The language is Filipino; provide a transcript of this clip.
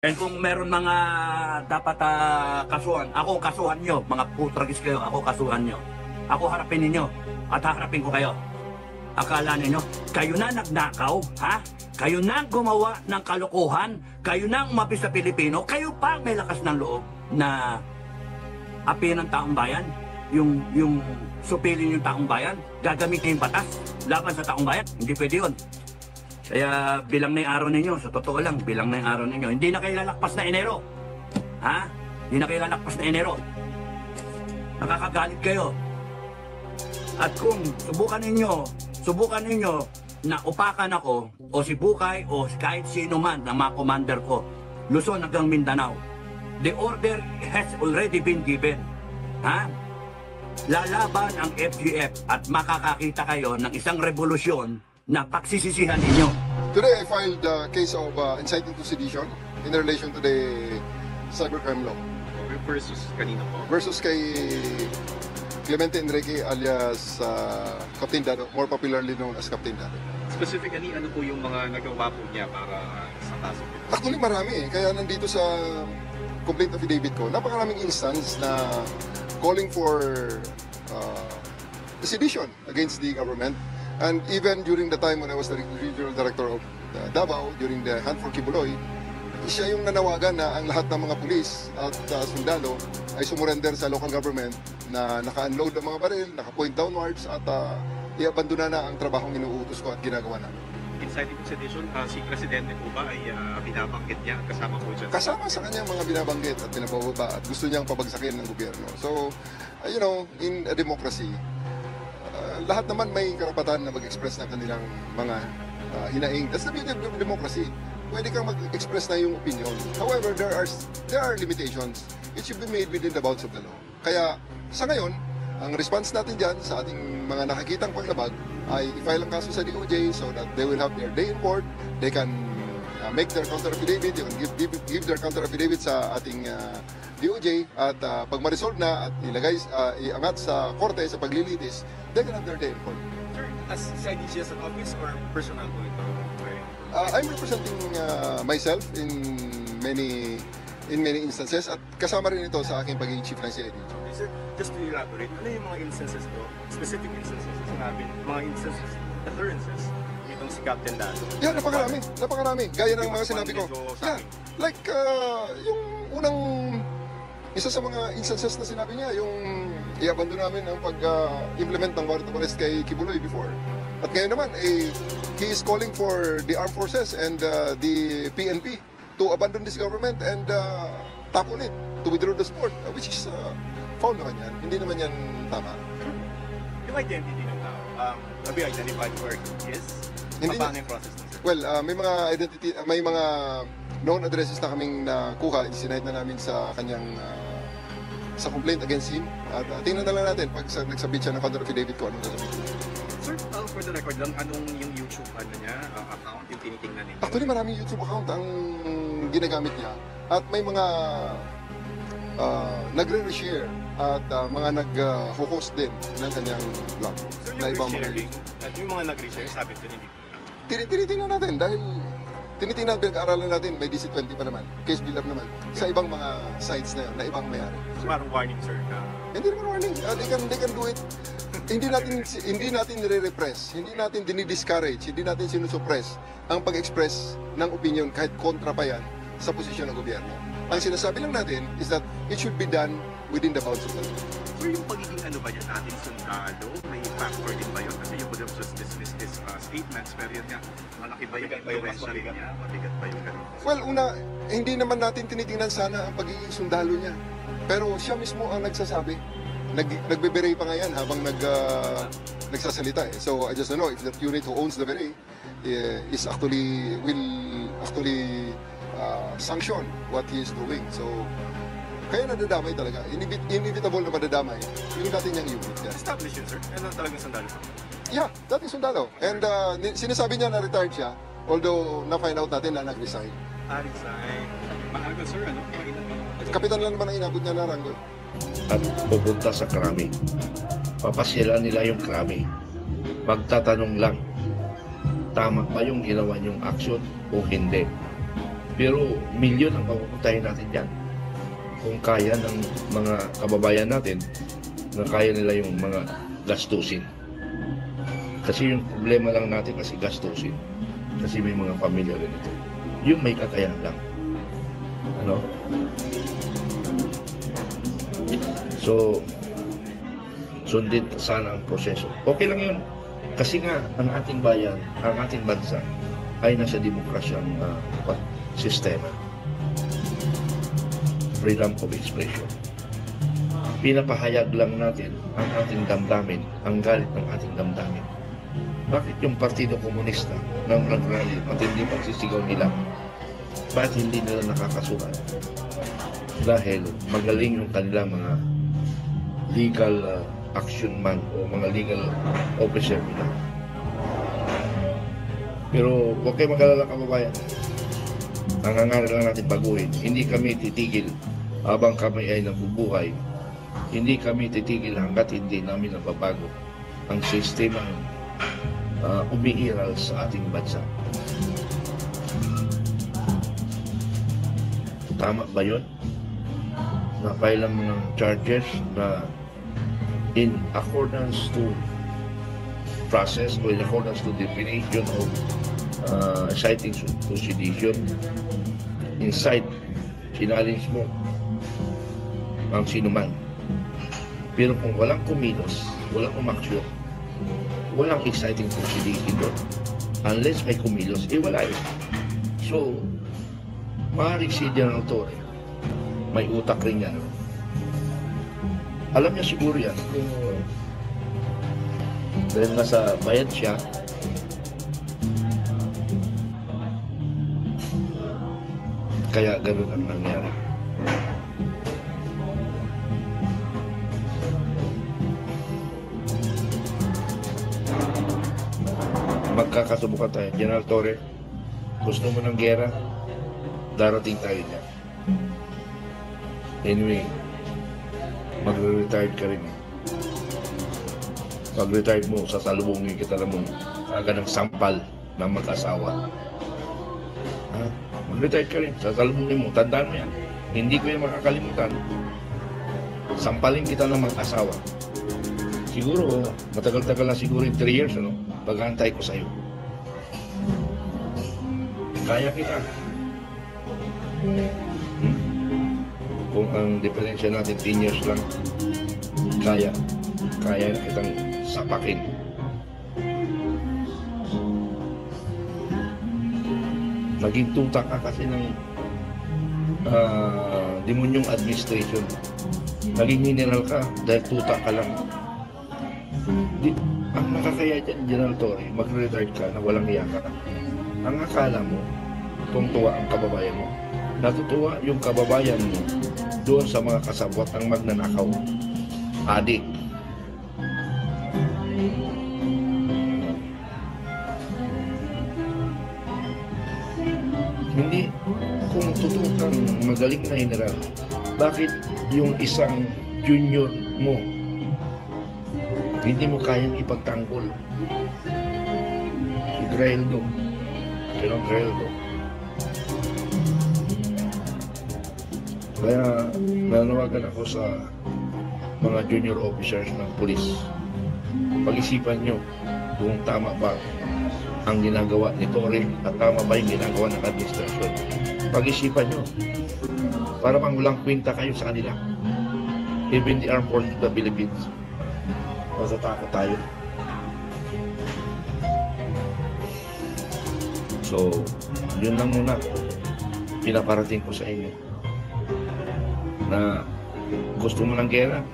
And kung meron mga dapat kasuhan, ako kasuhan nyo, mga putragis kayo, ako kasuhan nyo. Ako harapin ninyo at haharapin ko kayo. Akala ninyo, kayo na nagnakaw, ha? Kayo na gumawa ng kalokohan, kayo na umapis sa Pilipino, kayo pa may lakas ng loob na apihan ng taong bayan, yung supilin yung taong bayan, gagamitin yung batas laban sa taong bayan. Hindi pwede yun. Kaya bilang na yung araw ninyo, sa totoo lang, bilang na yung araw ninyo, hindi na kayo lalakpas na Enero. Ha? Hindi na kayo lalakpas na Enero. Nakakagalit kayo. At kung subukan ninyo na upakan ako, o si Bukay, o kahit sino man ng mga commander ko, Luzon hanggang Mindanao, the order has already been given. Ha? Lalaban ang FGF at makakakita kayo ng isang revolusyon na pagsisisihan ninyo. Today I filed a case of inciting to sedition in relation to the cybercrime law. Versus kanino po? Versus kay Clemente Enrique alias Captain Dado, more popularly known as Captain Dado. Specifically, ano po yung mga nagawa po niya para sa kaso? Actually marami kaya nandito sa complaint affidavit ko, napakaraming instance na calling for sedition against the government. And even during the time when I was the regional director of Davao, during the Hunt for Kibuloy, siya yung nanawagan na ang lahat ng mga pulis at sundalo ay sumurrender sa local government na naka-unload ang mga baril, naka-point downwards at i-abandona na ang trabahong inuutos ko at ginagawa namin. Inciting to sedition, si Presidente po ba ay binabanggit niya kasama po dyan? Kasama sa kanyang mga binabanggit at pinabababa at gusto niyang pabagsakin ng gobyerno. So, you know, in a democracy, lahat naman may karapatan na mag-express ng kanilang mga hinaing. That's the beauty of democracy. Pwede kang mag-express na yung opinion. However, there are limitations. It should be made within the bounds of the law. Kaya sa ngayon, ang response natin dyan sa ating mga nakikitang paglabag ay i-file ang kaso sa DOJ so that they will have their day in court. They can make their counter-affidavit. They can give their counter-affidavit sa ating DOJ at pag ma-resolve na at iangat sa korte sa paglilitis, they can have their day in court. Sir, as CIDG as an office or personal po ito? I'm representing myself in many instances at kasama rin ito sa aking pagiging chief ng CIDG. Okay, sir, just to elaborate, ano yung mga instances po? Specific instances na sinabi, mga instances, occurrences, itong si Captain Dado? Yeah, napakarami. Gaya ng mga sinabi ko. Yeah, like yung unang isa sa mga instances na sinabi niya, yung i-abandon namin ang pag-implement ng warrant of arrest kay Kibuloy before. At ngayon naman, he is calling for the armed forces and the PNP to abandon this government and tackle it, to withdraw the support, which is foul naman yan. Hindi naman yan tama. Yung identity ng tao, have you identified where he is? Paano yung process na, sir? Well, may mga known addresses na kaming nakuha, isinahit na namin sa kanyang sa complaint against him. At tingnan na lang natin pag nagsabit siya ng counter affidavit ko, anong gagawin. Sir, for the record lang, anong yung YouTube niya, account yung tinitingnan ninyo? Actually, maraming YouTube account ang ginagamit niya. At may mga nagre-reshare at mga nag-host din ng kanyang blog. So na yung ibang mga resharing, at yung mga nag-reshare, sabi ko hindi po. tinitingnan natin dahil tinitingnan, pinag-aaralan natin, may DC-20 pa naman, case build-up naman, sa ibang mga sites na yun, na ibang mayari. So parang warning, sir, na Hindi naman warning, they can do it. Hindi natin nire-repress, hindi natin dinidiscourage, hindi natin sinusuppress ang pag-express ng opinion kahit kontra pa yan sa posisyon ng gobyerno. Ang sinasabi lang natin is that it should be done within the bounds of the law. so yung pagiging ano ba yan, ating sundalo, may factor din ba yun? Kasi you could have just dismissed his statements, pero yun nga, malaki ba yung influensya rin niya? Mabigat ba yung ganun? Well, una, hindi naman natin tinitingnan sana ang pagiging sundalo niya. Pero siya mismo ang nagsasabi. Nagbe-beret pa nga yan habang nagsasalita eh. So I just don't know if the unit who owns the beret will actually sanction what he is doing. So kaya nadadamay talaga. Inevitable na madadamay yung natin niyang unit yan. Establish yun, sir. Ano talagang sundalo pa? Yeah, dating sundalo. And sinasabi niya na retired siya, although na-find out natin na nag-resign. Resign. Maaga, sir, ano? Kapitan lang naman ang inabot niya na rango. At pupunta sa krami. Papasyalan nila yung krami. Magtatanong lang, tama ba yung ginawa niyong aksyon o hindi? Pero milyon ang papupuntahin natin dyan. Kung kaya ng mga kababayan natin, na kaya nila yung mga gastusin. Kasi yung problema lang natin kasi gastusin. Kasi may mga pamilya rin ito. Yung may kakayahan lang. Ano? So, sundin sana ang proseso. Okay lang yun. Kasi nga, ang ating bayan, ang ating bansa, ay nasa demokrasyang sistema. Freedom of expression. Pinapahayag lang natin ang ating damdamin, ang galit ng ating damdamin. Bakit yung Partido Komunista ng nagrally, matindi pagsisigaw nila, bakit hindi nila nakakasuhan? Dahil magaling yung kanilang mga legal action man o mga legal officer nila. Pero huwag kayo mag-alala, kababayan. Ang hangarin lang natin baguhin. Hindi kami titigil habang kami ay nabubuhay. Hindi kami titigil hanggat hindi namin nababago ang sistema umiiral sa ating bansa. Tama ba yun? Na-file ang mga charges na in accordance to process or in accordance to definition of citing to sedition. Inside, challenge mo ang sinuman. Pero kung walang kumilos, walang umaksyon, walang exciting to sedition doon. Unless may kumilos, wala yun. So, maaaring si General Torre, may utak rin yan. Alam niya siguro yan. Dahil nasa bayad siya, kaya ganoon ang nangyari. Magkakasubukan tayo. General Torre, gusto mo ng gera? Darating tayo niya. Anyway, magre-retired ka rin. Pag-retired mo, sasalubungin kita naman agad ng sampal ng mag-asawa. Ha? Mag-retired ka rin, sasalubungin mo, tandaan mo yan. Hindi ko yan makakalimutan. Sampalin kita ng mag-asawa. Siguro, matagal-tagal na siguro yung 3 years, ano? Pag-aantay ko sa'yo. Kaya kita. Kung ang diferensya natin 10 years lang, kaya na kitang sapakin. Naging tutak ka kasi ng demonyong administration. Naging mineral ka dahil tutak ka lang. Ang nakakaya dyan, General Torre, mag-retire ka na walang hiya ka. Ang akala mo, tungtuwa ang kababayan mo. Natutuwa yung kababayan mo doon sa mga kasabwat ang magnanakaw. Adik. Hindi, kung totoo kang magaling na general, bakit yung isang junior mo hindi mo kayang ipagtanggol? Si Greldo. Sinong Greldo? Kaya nanawagan ako sa mga junior officers ng pulis. Pag-isipan nyo kung tama ba ang ginagawa ni Torre at tama ba yung ginagawa ng administrasyon. Pag-isipan nyo para bang walang kwenta kayo sa kanila. Even the Armed Forces of the Philippines. Matatakot tayo. So, yun lang muna pinaparating ko sa inyo na gusto mo ng gera,